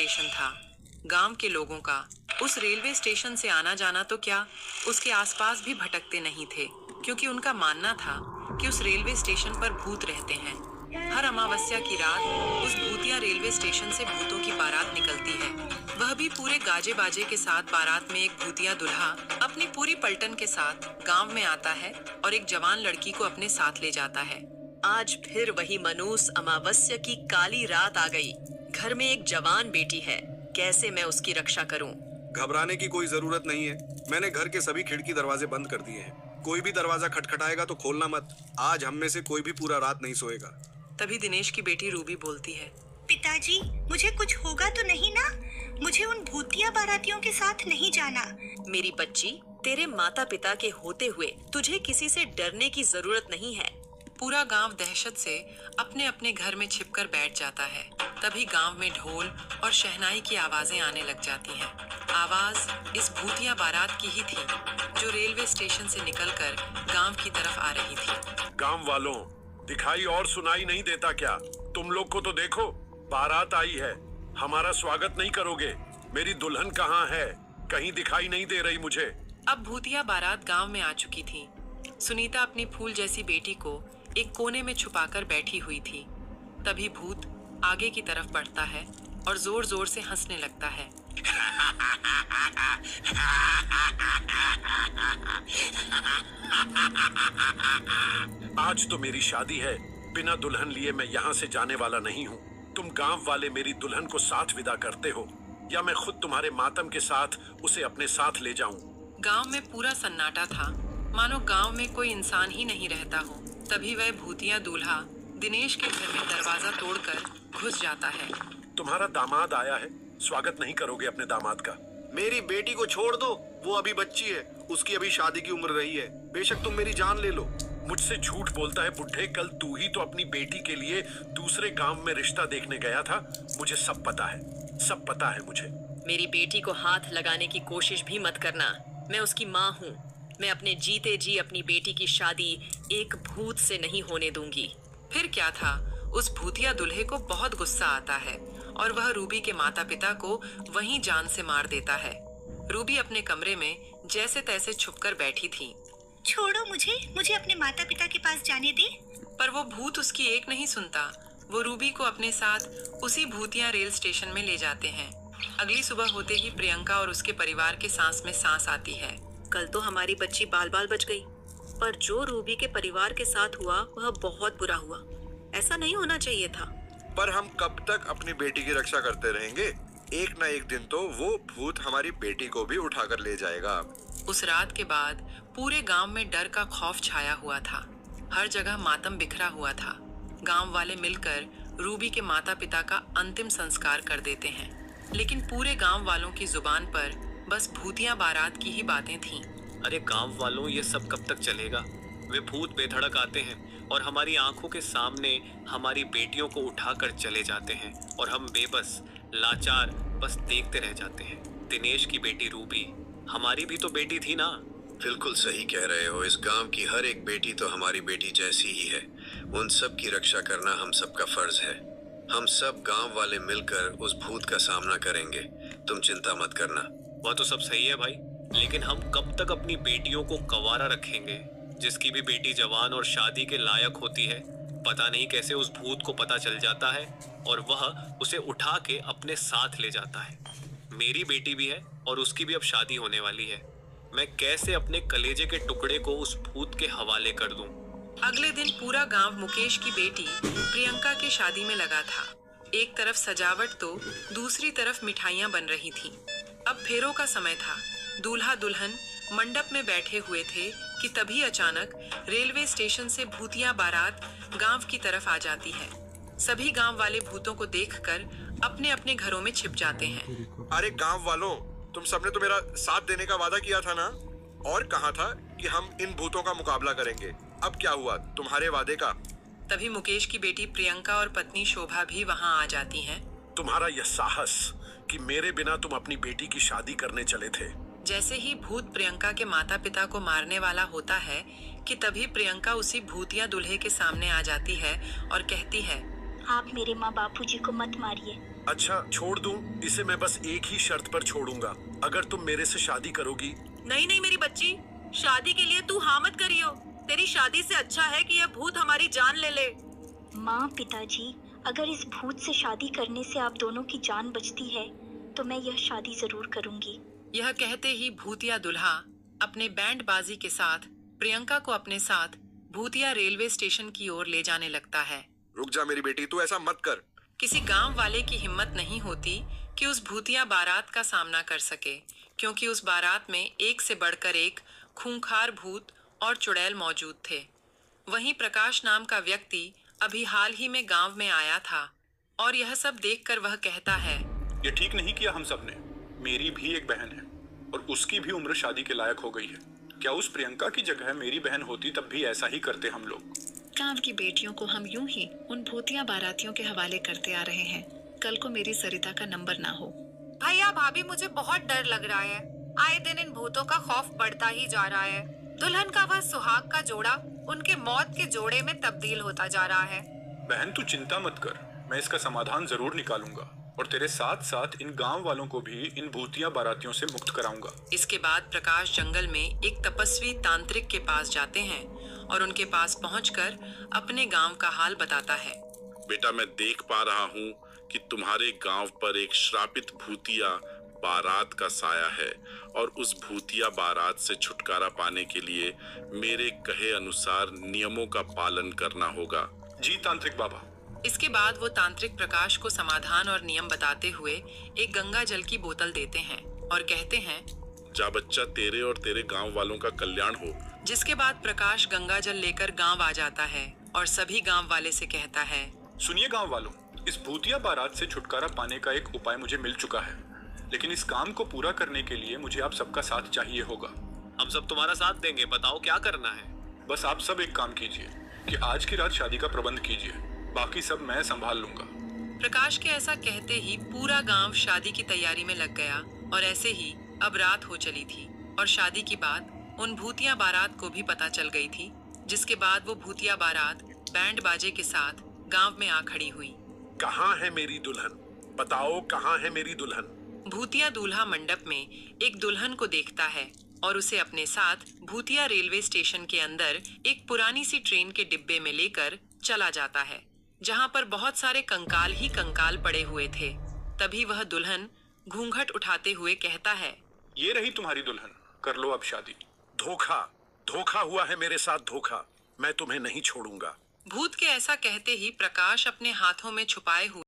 Station था। गांव के लोगों का उस रेलवे स्टेशन से आना जाना तो क्या, उसके आसपास भी भटकते नहीं थे, क्योंकि उनका मानना था कि उस रेलवे स्टेशन पर भूत रहते हैं। हर अमावस्या की रात उस भूतिया रेलवे स्टेशन से भूतों की बारात निकलती है, वह भी पूरे गाजे बाजे के साथ। बारात में एक भूतिया दूल्हा अपनी पूरी पलटन के साथ गांव में आता है और एक जवान लड़की को अपने साथ ले जाता है। आज फिर वही मनूस अमावस्या की काली रात आ गई। घर में एक जवान बेटी है, कैसे मैं उसकी रक्षा करूं? घबराने की कोई जरूरत नहीं है। मैंने घर के सभी खिड़की दरवाजे बंद कर दिए हैं। कोई भी दरवाजा खटखटाएगा तो खोलना मत। आज हम में से कोई भी पूरा रात नहीं सोएगा। तभी दिनेश की बेटी रूबी बोलती है, पिताजी, मुझे कुछ होगा तो नहीं ना? मुझे उन भूतिया बारातियों के साथ नहीं जाना। मेरी बच्ची, तेरे माता पिता के होते हुए तुझे किसी से डरने की जरूरत नहीं है। पूरा गांव दहशत से अपने अपने घर में छिपकर बैठ जाता है। तभी गांव में ढोल और शहनाई की आवाजें आने लग जाती हैं। आवाज इस भूतिया बारात की ही थी, जो रेलवे स्टेशन से निकलकर गांव की तरफ आ रही थी। गांव वालों, दिखाई और सुनाई नहीं देता क्या? तुम लोग को तो देखो, बारात आई है। हमारा स्वागत नहीं करोगे? मेरी दुल्हन कहाँ है? कहीं दिखाई नहीं दे रही मुझे। अब भूतिया बारात गांव में आ चुकी थी। सुनीता अपनी फूल जैसी बेटी को एक कोने में छुपाकर बैठी हुई थी। तभी भूत आगे की तरफ बढ़ता है और जोर जोर से हंसने लगता है। आज तो मेरी शादी है, बिना दुल्हन लिए मैं यहाँ से जाने वाला नहीं हूँ। तुम गांव वाले मेरी दुल्हन को साथ विदा करते हो, या मैं खुद तुम्हारे मातम के साथ उसे अपने साथ ले जाऊं? गांव में पूरा सन्नाटा था, मानो गांव में कोई इंसान ही नहीं रहता हो। तभी वह भूतिया दूल्हा दिनेश के घर में दरवाजा तोड़कर घुस जाता है। तुम्हारा दामाद आया है, स्वागत नहीं करोगे अपने दामाद का? मेरी बेटी को छोड़ दो, वो अभी बच्ची है। उसकी अभी शादी की उम्र रही है। बेशक तुम मेरी जान ले लो। मुझसे झूठ बोलता है बुढ़े। कल तू ही तो अपनी बेटी के लिए दूसरे गांव में रिश्ता देखने गया था। मुझे सब पता है, सब पता है मुझे। मेरी बेटी को हाथ लगाने की कोशिश भी मत करना। मैं उसकी माँ हूँ। मैं अपने जीते जी अपनी बेटी की शादी एक भूत से नहीं होने दूंगी। फिर क्या था, उस भूतिया दूल्हे को बहुत गुस्सा आता है और वह रूबी के माता पिता को वहीं जान से मार देता है। रूबी अपने कमरे में जैसे तैसे छुपकर बैठी थी। छोड़ो मुझे अपने माता पिता के पास जाने दे। पर वो भूत उसकी एक नहीं सुनता। वो रूबी को अपने साथ उसी भूतिया रेल स्टेशन में ले जाते हैं। अगली सुबह होते ही प्रियंका और उसके परिवार के सांस में सांस आती है। कल तो हमारी बच्ची बाल बाल बच गई, पर जो रूबी के परिवार के साथ हुआ वह बहुत बुरा हुआ। ऐसा नहीं होना चाहिए था। पर हम कब तक अपनी बेटी की रक्षा करते रहेंगे? एक ना एक दिन तो वो भूत हमारी बेटी को भी उठाकर ले जाएगा। उस रात के बाद पूरे गांव में डर का खौफ छाया हुआ था। हर जगह मातम बिखरा हुआ था। गांव वाले मिलकर रूबी के माता पिता का अंतिम संस्कार कर देते हैं, लेकिन पूरे गांव वालों की जुबान पर बस भूतिया बारात की ही बातें थीं। अरे गांव वालों, ये सब कब तक चलेगा? वे भूत बेधड़क आते हैं और हमारी आंखों के सामने हमारी बेटियों को उठाकर चले जाते हैं और हम बेबस लाचार बस देखते रह जाते हैं। दिनेश की बेटी रूबी हमारी भी तो बेटी थी ना? बिल्कुल सही कह रहे हो। इस गांव की हर एक बेटी तो हमारी बेटी जैसी ही है। उन सब की रक्षा करना हम सबका फर्ज है। हम सब गांव वाले मिलकर उस भूत का सामना करेंगे। तुम चिंता मत करना। वह तो सब सही है भाई, लेकिन हम कब तक अपनी बेटियों को कंवारा रखेंगे? जिसकी भी बेटी जवान और शादी के लायक होती है, पता नहीं कैसे उस भूत को पता चल जाता है और वह उसे उठा के अपने साथ ले जाता है। मेरी बेटी भी है और उसकी भी अब शादी होने वाली है। मैं कैसे अपने कलेजे के टुकड़े को उस भूत के हवाले कर दूं? अगले दिन पूरा गांव मुकेश की बेटी प्रियंका की शादी में लगा था। एक तरफ सजावट तो दूसरी तरफ मिठाइयां बन रही थीं। अब फेरों का समय था। दूल्हा दुल्हन मंडप में बैठे हुए थे कि तभी अचानक रेलवे स्टेशन से भूतिया बारात गांव की तरफ आ जाती है। सभी गांव वाले भूतों को देखकर अपने अपने घरों में छिप जाते हैं। अरे गांव वालों, तुम सबने तो मेरा साथ देने का वादा किया था ना, और कहा था कि हम इन भूतों का मुकाबला करेंगे। अब क्या हुआ तुम्हारे वादे का? तभी मुकेश की बेटी प्रियंका और पत्नी शोभा भी वहां आ जाती हैं। तुम्हारा यह साहस कि मेरे बिना तुम अपनी बेटी की शादी करने चले थे। जैसे ही भूत प्रियंका के माता पिता को मारने वाला होता है कि तभी प्रियंका उसी भूतिया दूल्हे के सामने आ जाती है और कहती है, आप मेरे माँ बापूजी को मत मारिए। अच्छा छोड़ दूं? इसे मैं बस एक ही शर्त पर छोड़ूंगा, अगर तुम मेरे से शादी करोगी। नहीं नहीं मेरी बच्ची, शादी के लिए तू हाँ मत करियो। तेरी शादी से अच्छा है कि यह भूत हमारी जान ले ले। माँ, पिताजी, अगर इस भूत से शादी करने से आप दोनों की जान बचती है तो मैं यह शादी जरूर करूंगी। यह कहते ही भूतिया दुल्हा अपने बैंड बाजी के साथ प्रियंका को अपने साथ भूतिया रेलवे स्टेशन की ओर ले जाने लगता है। रुक जा मेरी बेटी, तू ऐसा मत कर। किसी गांव वाले की हिम्मत नहीं होती कि उस भूतिया बारात का सामना कर सके, क्योंकि उस बारात में एक से बढ़कर एक खूंखार भूत और चुड़ैल मौजूद थे। वहीं प्रकाश नाम का व्यक्ति अभी हाल ही में गांव में आया था और यह सब देखकर वह कहता है, ये ठीक नहीं किया हम सब ने। मेरी भी एक बहन है और उसकी भी उम्र शादी के लायक हो गई है। क्या उस प्रियंका की जगह मेरी बहन होती तब भी ऐसा ही करते हम लोग। गांव की बेटियों को हम यूं ही उन भूतिया बारातियों के हवाले करते आ रहे हैं। कल को मेरी सरिता का नंबर ना हो। भैया भाभी, मुझे बहुत डर लग रहा है। आए दिन इन भूतों का खौफ बढ़ता ही जा रहा है। दुल्हन का वह सुहाग का जोड़ा उनके मौत के जोड़े में तब्दील होता जा रहा है। बहन तू चिंता मत कर, मैं इसका समाधान जरूर निकालूंगा और तेरे साथ साथ इन गांव वालों को भी इन भूतिया बारातियों से मुक्त कराऊंगा। इसके बाद प्रकाश जंगल में एक तपस्वी तांत्रिक के पास जाते हैं और उनके पास पहुंचकर अपने गांव का हाल बताता है। बेटा, मैं देख पा रहा हूँ कि तुम्हारे गांव पर एक श्रापित भूतिया बारात का साया है और उस भूतिया बारात से छुटकारा पाने के लिए मेरे कहे अनुसार नियमों का पालन करना होगा। जी तांत्रिक बाबा। इसके बाद वो तांत्रिक प्रकाश को समाधान और नियम बताते हुए एक गंगा जल की बोतल देते हैं और कहते हैं, जा बच्चा, तेरे और तेरे गांव वालों का कल्याण हो। जिसके बाद प्रकाश गंगा जल लेकर गांव आ जाता है और सभी गांव वाले से कहता है, सुनिए गांव वालों, इस भूतिया बारात से छुटकारा पाने का एक उपाय मुझे मिल चुका है, लेकिन इस काम को पूरा करने के लिए मुझे आप सबका साथ चाहिए होगा। हम सब तुम्हारा साथ देंगे, बताओ क्या करना है। बस आप सब एक काम कीजिए कि आज की रात शादी का प्रबंध कीजिए, बाकी सब मैं संभाल लूंगा। प्रकाश के ऐसा कहते ही पूरा गांव शादी की तैयारी में लग गया और ऐसे ही अब रात हो चली थी और शादी की बात उन भूतिया बारात को भी पता चल गई थी। जिसके बाद वो भूतिया बारात बैंड बाजे के साथ गांव में आ खड़ी हुई। कहाँ है मेरी दुल्हन? बताओ कहाँ है मेरी दुल्हन? भूतिया दूल्हा मंडप में एक दुल्हन को देखता है और उसे अपने साथ भूतिया रेलवे स्टेशन के अंदर एक पुरानी सी ट्रेन के डिब्बे में लेकर चला जाता है, जहां पर बहुत सारे कंकाल ही कंकाल पड़े हुए थे। तभी वह दुल्हन घूंघट उठाते हुए कहता है, ये रही तुम्हारी दुल्हन, कर लो अब शादी। धोखा, धोखा हुआ है मेरे साथ, धोखा। मैं तुम्हें नहीं छोड़ूंगा। भूत के ऐसा कहते ही प्रकाश अपने हाथों में छुपाए हुए